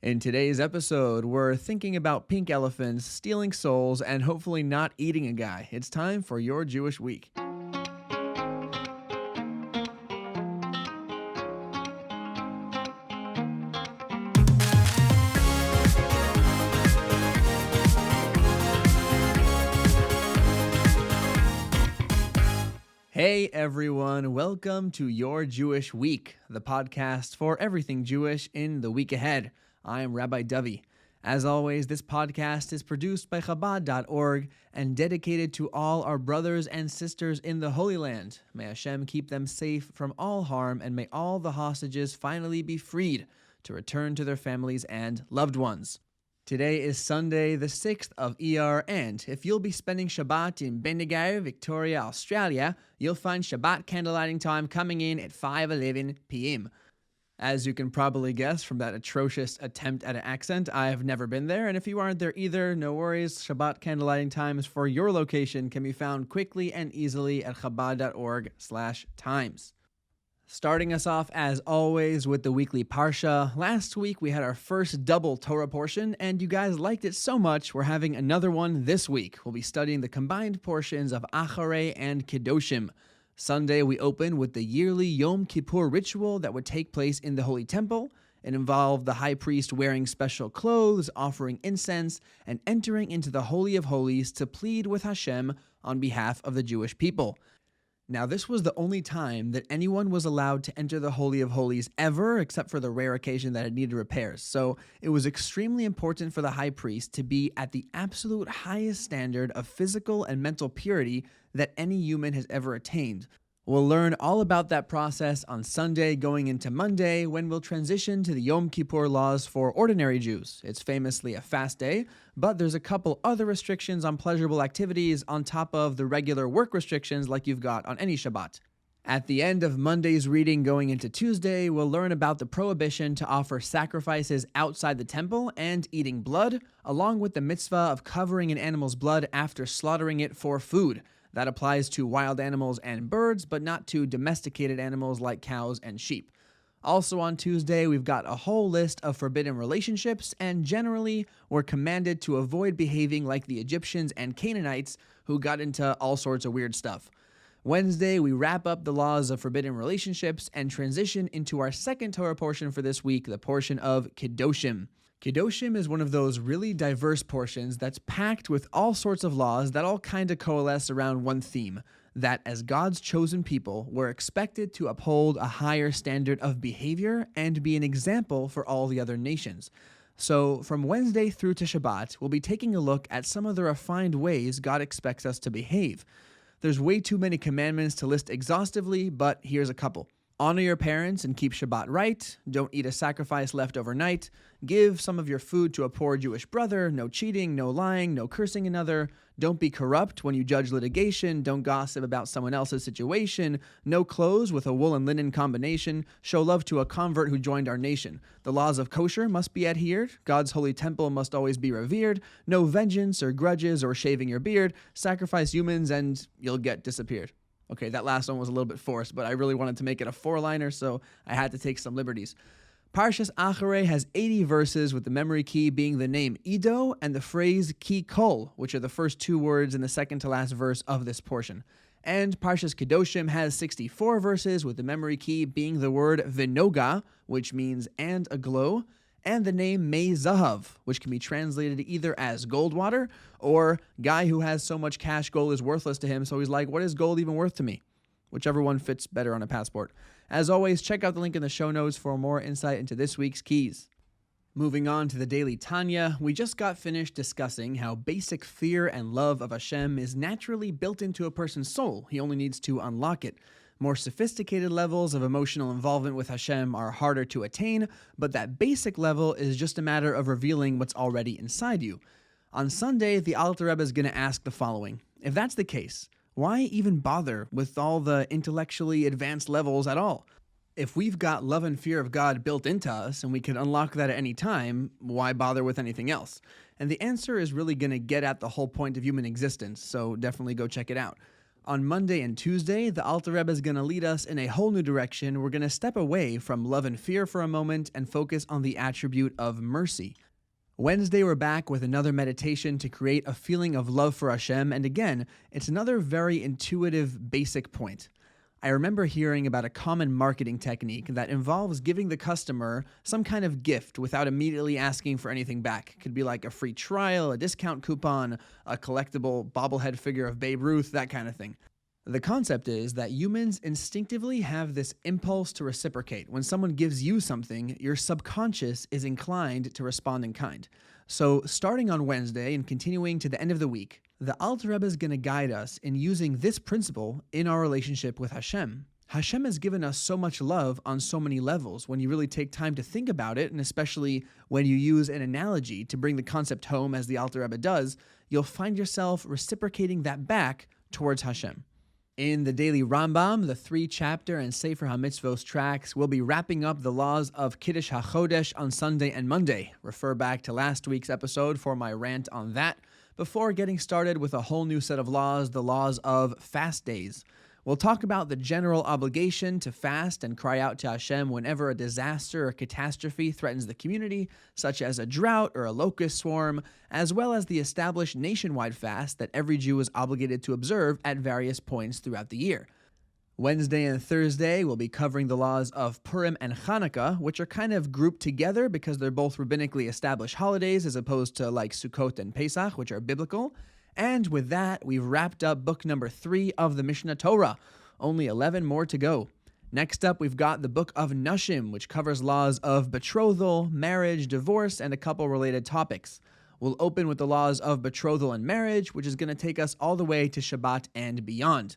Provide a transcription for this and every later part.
In today's episode, we're thinking about pink elephants, stealing souls, and hopefully not eating a guy. It's time for your Jewish Week. Hey everyone, welcome to Your Jewish Week, the podcast for everything Jewish in the week ahead. I am Rabbi Dovey. As always, this podcast is produced by Chabad.org and dedicated to all our brothers and sisters in the Holy Land. May Hashem keep them safe from all harm, and may all the hostages finally be freed to return to their families and loved ones. Today is Sunday, the 6th of Iyar, and if you'll be spending Shabbat in Bendigo, Victoria, Australia, you'll find Shabbat candlelighting time coming in at 5:11 p.m. As you can probably guess from that atrocious attempt at an accent, I have never been there, and if you aren't there either, no worries. Shabbat candlelighting times for your location can be found quickly and easily at Chabad.org/times. Starting us off, as always, with the weekly Parsha. Last week, we had our first double Torah portion, and you guys liked it so much, we're having another one this week. We'll be studying the combined portions of Acharei and Kedoshim. Sunday, we open with the yearly Yom Kippur ritual that would take place in the Holy Temple. It involved the high priest wearing special clothes, offering incense, and entering into the Holy of Holies to plead with Hashem on behalf of the Jewish people. Now, this was the only time that anyone was allowed to enter the Holy of Holies ever, except for the rare occasion that it needed repairs. So it was extremely important for the high priest to be at the absolute highest standard of physical and mental purity that any human has ever attained. We'll learn all about that process on Sunday going into Monday, when we'll transition to the Yom Kippur laws for ordinary Jews. It's famously a fast day, but there's a couple other restrictions on pleasurable activities on top of the regular work restrictions like you've got on any Shabbat. At the end of Monday's reading going into Tuesday, we'll learn about the prohibition to offer sacrifices outside the temple and eating blood, along with the mitzvah of covering an animal's blood after slaughtering it for food. That applies to wild animals and birds, but not to domesticated animals like cows and sheep. Also on Tuesday, we've got a whole list of forbidden relationships, and generally, we're commanded to avoid behaving like the Egyptians and Canaanites who got into all sorts of weird stuff. Wednesday, we wrap up the laws of forbidden relationships and transition into our second Torah portion for this week, the portion of Kedoshim. Kedoshim is one of those really diverse portions that's packed with all sorts of laws that all kind of coalesce around one theme, that as God's chosen people, we're expected to uphold a higher standard of behavior and be an example for all the other nations. So from Wednesday through to Shabbat, we'll be taking a look at some of the refined ways God expects us to behave. There's way too many commandments to list exhaustively, but here's a couple. Honor your parents and keep Shabbat right. Don't eat a sacrifice left overnight. Give some of your food to a poor Jewish brother. No cheating, no lying, no cursing another. Don't be corrupt when you judge litigation. Don't gossip about someone else's situation. No clothes with a wool and linen combination. Show love to a convert who joined our nation. The laws of kosher must be adhered. God's holy temple must always be revered. No vengeance or grudges or shaving your beard. Sacrifice humans and you'll get disappeared. Okay, that last one was a little bit forced, but I really wanted to make it a four-liner, so I had to take some liberties. Parshas Acharei has 80 verses, with the memory key being the name Ido and the phrase Ki Kol, which are the first two words in the second to last verse of this portion. And Parshas Kedoshim has 64 verses, with the memory key being the word Vinoga, which means and aglow, and the name Mei Zahav, which can be translated either as gold water or guy who has so much cash gold is worthless to him, so he's like, what is gold even worth to me? Whichever one fits better on a passport. As always, check out the link in the show notes for more insight into this week's keys. Moving on to the Daily Tanya, we just got finished discussing how basic fear and love of Hashem is naturally built into a person's soul. He only needs to unlock it. More sophisticated levels of emotional involvement with Hashem are harder to attain, but that basic level is just a matter of revealing what's already inside you. On Sunday, the Alter Rebbe is going to ask the following. If that's the case, why even bother with all the intellectually advanced levels at all? If we've got love and fear of God built into us and we can unlock that at any time, why bother with anything else? And the answer is really going to get at the whole point of human existence, so definitely go check it out. On Monday and Tuesday, the Alter Rebbe is going to lead us in a whole new direction. We're going to step away from love and fear for a moment and focus on the attribute of mercy. Wednesday, we're back with another meditation to create a feeling of love for Hashem, and again, it's another very intuitive, basic point. I remember hearing about a common marketing technique that involves giving the customer some kind of gift without immediately asking for anything back. It could be like a free trial, a discount coupon, a collectible bobblehead figure of Babe Ruth, that kind of thing. The concept is that humans instinctively have this impulse to reciprocate. When someone gives you something, your subconscious is inclined to respond in kind. So starting on Wednesday and continuing to the end of the week, the Alter Rebbe is going to guide us in using this principle in our relationship with Hashem. Hashem has given us so much love on so many levels. When you really take time to think about it, and especially when you use an analogy to bring the concept home as the Alter Rebbe does, you'll find yourself reciprocating that back towards Hashem. In the daily Rambam, the 3-chapter and Sefer HaMitzvos tracks, we'll be wrapping up the laws of Kiddush HaChodesh on Sunday and Monday. Refer back to last week's episode for my rant on that, before getting started with a whole new set of laws, the laws of fast days. We'll talk about the general obligation to fast and cry out to Hashem whenever a disaster or catastrophe threatens the community, such as a drought or a locust swarm, as well as the established nationwide fast that every Jew is obligated to observe at various points throughout the year. Wednesday and Thursday, we'll be covering the laws of Purim and Hanukkah, which are kind of grouped together because they're both rabbinically established holidays as opposed to like Sukkot and Pesach, which are biblical. And with that, we've wrapped up book number 3 of the Mishnah Torah. Only 11 more to go. Next up, we've got the book of Nashim, which covers laws of betrothal, marriage, divorce, and a couple related topics. We'll open with the laws of betrothal and marriage, which is going to take us all the way to Shabbat and beyond.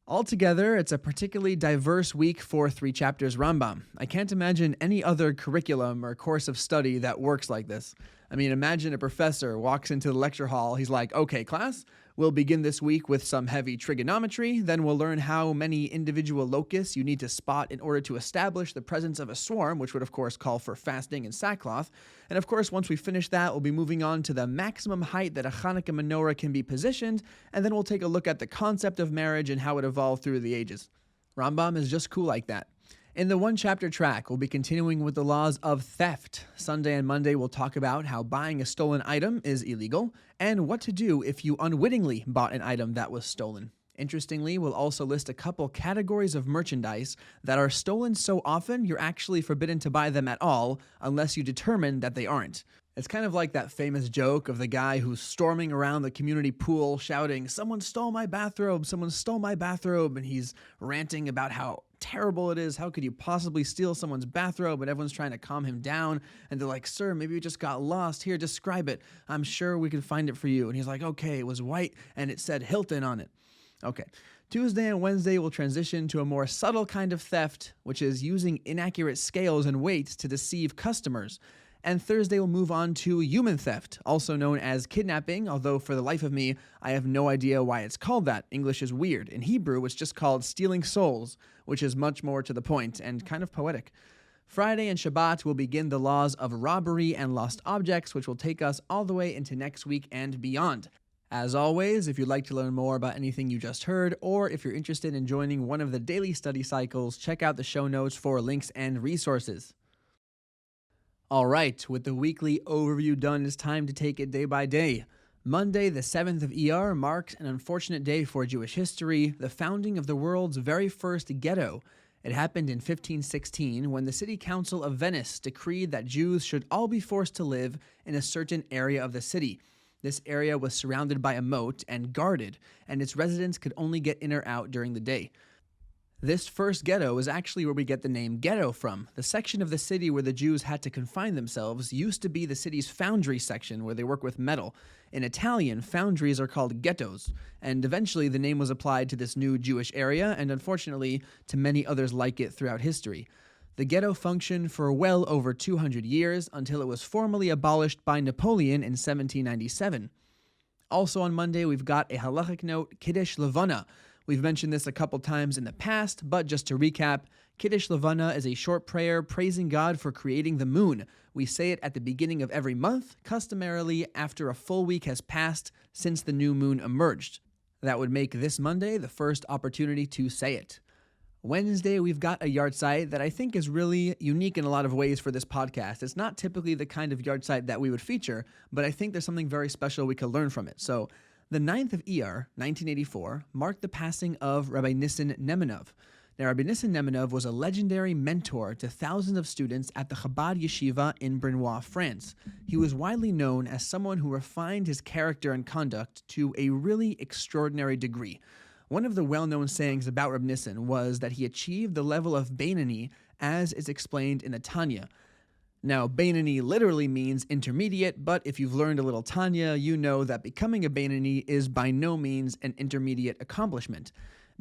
Altogether, it's a particularly diverse week for 3 chapters Rambam. I can't imagine any other curriculum or course of study that works like this. I mean, imagine a professor walks into the lecture hall. He's like, okay, class, we'll begin this week with some heavy trigonometry. Then we'll learn how many individual locusts you need to spot in order to establish the presence of a swarm, which would, of course, call for fasting and sackcloth. And, of course, once we finish that, we'll be moving on to the maximum height that a Hanukkah menorah can be positioned. And then we'll take a look at the concept of marriage and how it evolved through the ages. Rambam is just cool like that. In the 1-chapter track, we'll be continuing with the laws of theft. Sunday and Monday, we'll talk about how buying a stolen item is illegal and what to do if you unwittingly bought an item that was stolen. Interestingly, we'll also list a couple categories of merchandise that are stolen so often you're actually forbidden to buy them at all unless you determine that they aren't. It's kind of like that famous joke of the guy who's storming around the community pool shouting, "Someone stole my bathrobe, someone stole my bathrobe," and he's ranting about how terrible it is. How could you possibly steal someone's bathrobe? And everyone's trying to calm him down. And they're like, "Sir, maybe you just got lost. Here, describe it. I'm sure we can find it for you." And he's like, "Okay, it was white and it said Hilton on it." Okay. Tuesday and Wednesday will transition to a more subtle kind of theft, which is using inaccurate scales and weights to deceive customers. And Thursday will move on to human theft, also known as kidnapping, although for the life of me, I have no idea why it's called that. English is weird. In Hebrew, it's just called stealing souls, which is much more to the point and kind of poetic. Friday and Shabbat will begin the laws of robbery and lost objects, which will take us all the way into next week and beyond. As always, if you'd like to learn more about anything you just heard, or if you're interested in joining one of the daily study cycles, check out the show notes for links and resources. All right, with the weekly overview done, it's time to take it day by day. Monday, the 7th of Iyar, marks an unfortunate day for Jewish history, the founding of the world's very first ghetto. It happened in 1516 when the City Council of Venice decreed that Jews should all be forced to live in a certain area of the city. This area was surrounded by a moat and guarded, and its residents could only get in or out during the day. This first ghetto is actually where we get the name ghetto from. The section of the city where the Jews had to confine themselves used to be the city's foundry section where they work with metal. In Italian, foundries are called ghettos, and eventually the name was applied to this new Jewish area and unfortunately to many others like it throughout history. The ghetto functioned for well over 200 years until it was formally abolished by Napoleon in 1797. Also on Monday, we've got a halachic note, Kiddush Levana. We've mentioned this a couple times in the past, but just to recap, Kiddush Levana is a short prayer praising God for creating the moon. We say it at the beginning of every month, customarily after a full week has passed since the new moon emerged. That would make this Monday the first opportunity to say it. Wednesday, we've got a yahrzeit that I think is really unique in a lot of ways for this podcast. It's not typically the kind of yahrzeit that we would feature, but I think there's something very special we could learn from it. So, the 9th of Iyar, 1984, marked the passing of Rabbi Nissen Nemenov. Now, Rabbi Nissen Nemenov was a legendary mentor to thousands of students at the Chabad yeshiva in Brunoy, France. He was widely known as someone who refined his character and conduct to a really extraordinary degree. One of the well-known sayings about Reb Nissen was that he achieved the level of Beinani as is explained in the Tanya. Now, Beinani literally means intermediate, but if you've learned a little Tanya, you know that becoming a Beinani is by no means an intermediate accomplishment.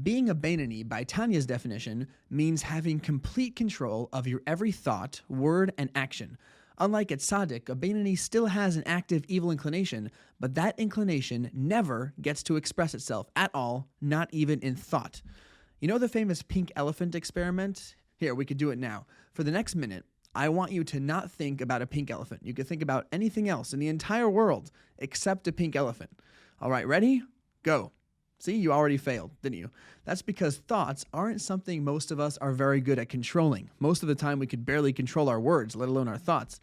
Being a Beinani, by Tanya's definition, means having complete control of your every thought, word, and action. Unlike a tzaddik, a Beinani still has an active evil inclination, but that inclination never gets to express itself at all, not even in thought. You know the famous pink elephant experiment? Here, we could do it now. For the next minute, I want you to not think about a pink elephant. You could think about anything else in the entire world except a pink elephant. All right, ready? Go. See, you already failed, didn't you? That's because thoughts aren't something most of us are very good at controlling. Most of the time, we could barely control our words, let alone our thoughts.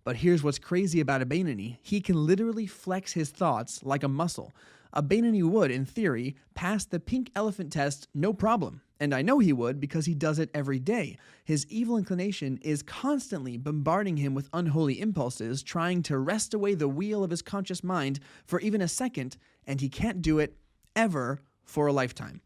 But here's what's crazy about a Beinani. He can literally flex his thoughts like a muscle. A Beinani would, in theory, pass the pink elephant test no problem. And I know he would because he does it every day. His evil inclination is constantly bombarding him with unholy impulses, trying to wrest away the wheel of his conscious mind for even a second, and he can't do it ever for a lifetime.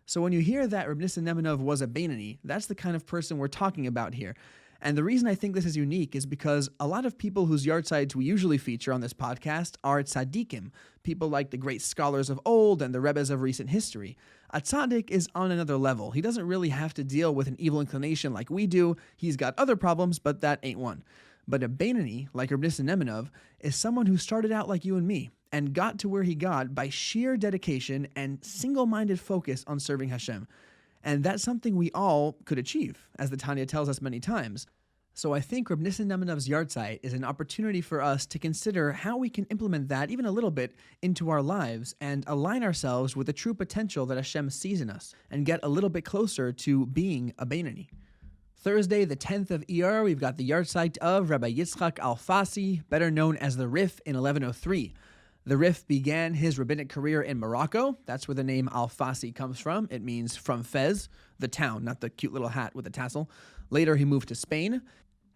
So when you hear that Reb Nissen Nemenov was a Beinani, that's the kind of person we're talking about here. And the reason I think this is unique is because a lot of people whose yahrzeits we usually feature on this podcast are tzaddikim, people like the great scholars of old and the rebbes of recent history. A tzaddik is on another level. He doesn't really have to deal with an evil inclination like we do. He's got other problems, but that ain't one. But a Beinani, like Reb Nissen Nemenov, is someone who started out like you and me and got to where he got by sheer dedication and single-minded focus on serving Hashem. And that's something we all could achieve, as the Tanya tells us many times. So I think Reb Nissen Nemenov's yahrzeit is an opportunity for us to consider how we can implement that even a little bit into our lives and align ourselves with the true potential that Hashem sees in us and get a little bit closer to being a Beinani. Thursday, the 10th of Iyar, we've got the yahrzeit of Rabbi Yitzchak Alfasi, better known as the Rif in 1103. The Rif began his rabbinic career in Morocco. That's where the name Alfasi comes from. It means from Fez, the town, not the cute little hat with the tassel. Later, he moved to Spain,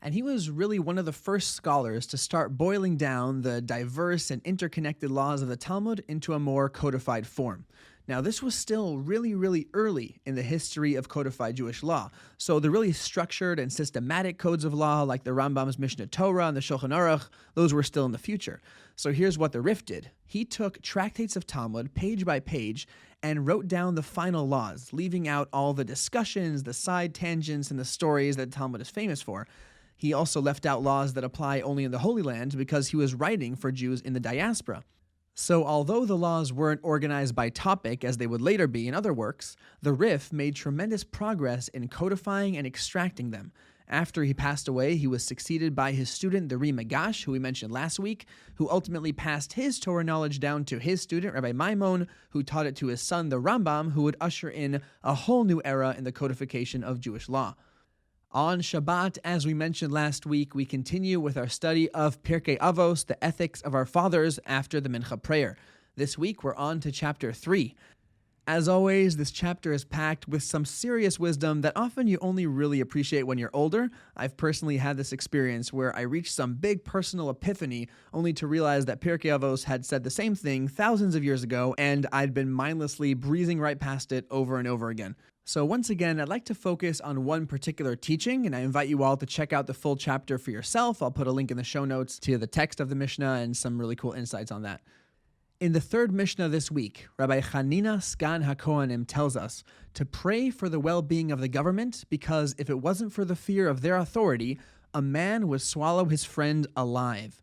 and he was really one of the first scholars to start boiling down the diverse and interconnected laws of the Talmud into a more codified form. Now, this was still really, really early in the history of codified Jewish law. So the really structured and systematic codes of law, like the Rambam's Mishnah Torah and the Shulchan Aruch, those were still in the future. So here's what the Rif did. He took tractates of Talmud, page by page, and wrote down the final laws, leaving out all the discussions, the side tangents, and the stories that Talmud is famous for. He also left out laws that apply only in the Holy Land because he was writing for Jews in the diaspora. So although the laws weren't organized by topic as they would later be in other works, the Rif made tremendous progress in codifying and extracting them. After he passed away, he was succeeded by his student, the Ri Magash, who we mentioned last week, who ultimately passed his Torah knowledge down to his student, Rabbi Maimon, who taught it to his son, the Rambam, who would usher in a whole new era in the codification of Jewish law. On Shabbat, as we mentioned last week, we continue with our study of Pirkei Avos, the ethics of our fathers after the Mincha prayer. This week, we're on to chapter 3. As always, this chapter is packed with some serious wisdom that often you only really appreciate when you're older. I've personally had this experience where I reached some big personal epiphany only to realize that Pirkei Avos had said the same thing thousands of years ago, and I'd been mindlessly breezing right past it over and over again. So once again, I'd like to focus on one particular teaching, and I invite you all to check out the full chapter for yourself. I'll put a link in the show notes to the text of the Mishnah and some really cool insights on that. In the third Mishnah this week, Rabbi Chanina Sgan HaKohanim tells us to pray for the well-being of the government because if it wasn't for the fear of their authority, a man would swallow his friend alive.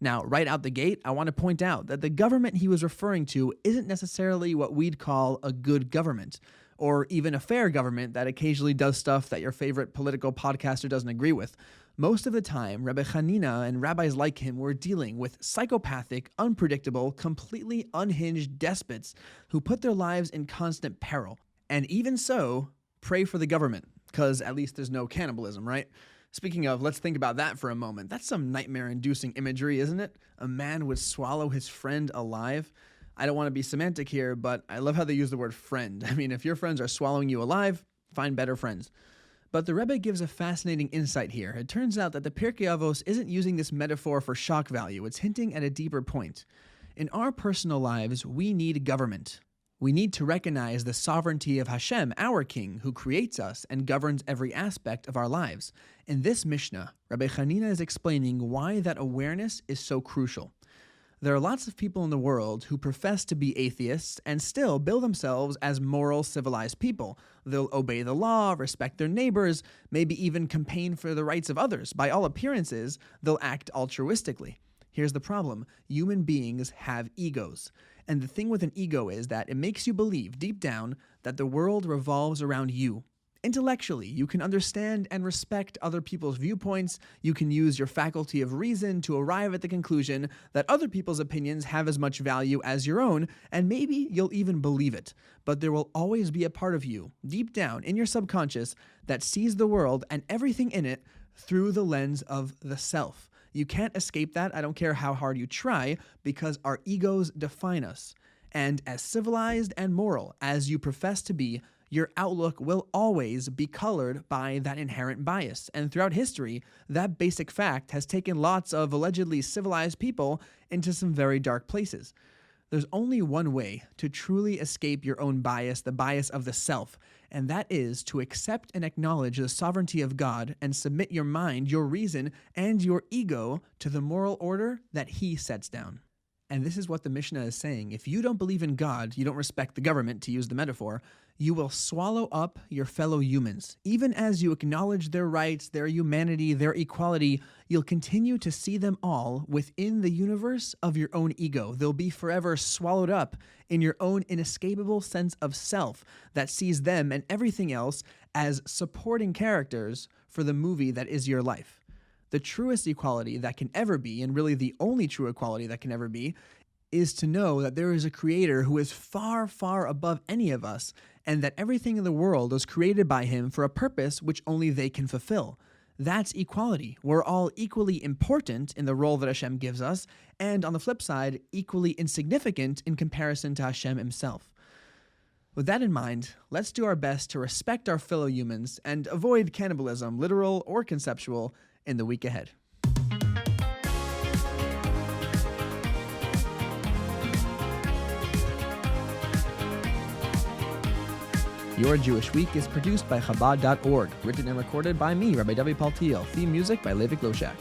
Now, right out the gate, I want to point out that the government he was referring to isn't necessarily what we'd call a good government, or even a fair government that occasionally does stuff that your favorite political podcaster doesn't agree with. Most of the time, Rebbe Hanina and rabbis like him were dealing with psychopathic, unpredictable, completely unhinged despots who put their lives in constant peril. And even so, pray for the government, because at least there's no cannibalism, right? Speaking of, let's think about that for a moment. That's some nightmare-inducing imagery, isn't it? A man would swallow his friend alive. I don't want to be semantic here, but I love how they use the word friend. I mean, if your friends are swallowing you alive, find better friends. But the Rebbe gives a fascinating insight here. It turns out that the Pirkei Avos isn't using this metaphor for shock value. It's hinting at a deeper point. In our personal lives, we need government. We need to recognize the sovereignty of Hashem, our King, who creates us and governs every aspect of our lives. In this Mishnah, Rabbi Hanina is explaining why that awareness is so crucial. There are lots of people in the world who profess to be atheists and still bill themselves as moral, civilized people. They'll obey the law, respect their neighbors, maybe even campaign for the rights of others. By all appearances, they'll act altruistically. Here's the problem. Human beings have egos. And the thing with an ego is that it makes you believe deep down that the world revolves around you. Intellectually, you can understand and respect other people's viewpoints. You can use your faculty of reason to arrive at the conclusion that other people's opinions have as much value as your own, and maybe you'll even believe it. But there will always be a part of you, deep down in your subconscious, that sees the world and everything in it through the lens of the self. You can't escape that, I don't care how hard you try, because our egos define us. And as civilized and moral as you profess to be, your outlook will always be colored by that inherent bias. And throughout history, that basic fact has taken lots of allegedly civilized people into some very dark places. There's only one way to truly escape your own bias, the bias of the self, and that is to accept and acknowledge the sovereignty of God and submit your mind, your reason, and your ego to the moral order that He sets down. And this is what the Mishnah is saying. If you don't believe in God, you don't respect the government, to use the metaphor, you will swallow up your fellow humans. Even as you acknowledge their rights, their humanity, their equality, you'll continue to see them all within the universe of your own ego. They'll be forever swallowed up in your own inescapable sense of self that sees them and everything else as supporting characters for the movie that is your life. The truest equality that can ever be, and really the only true equality that can ever be, is to know that there is a creator who is far, far above any of us, and that everything in the world was created by him for a purpose which only they can fulfill. That's equality. We're all equally important in the role that Hashem gives us, and on the flip side, equally insignificant in comparison to Hashem himself. With that in mind, let's do our best to respect our fellow humans and avoid cannibalism, literal or conceptual, in the week ahead. Your Jewish Week is produced by Chabad.org, written and recorded by me, Rabbi David Paltiel. Theme music by Levi Gloshak.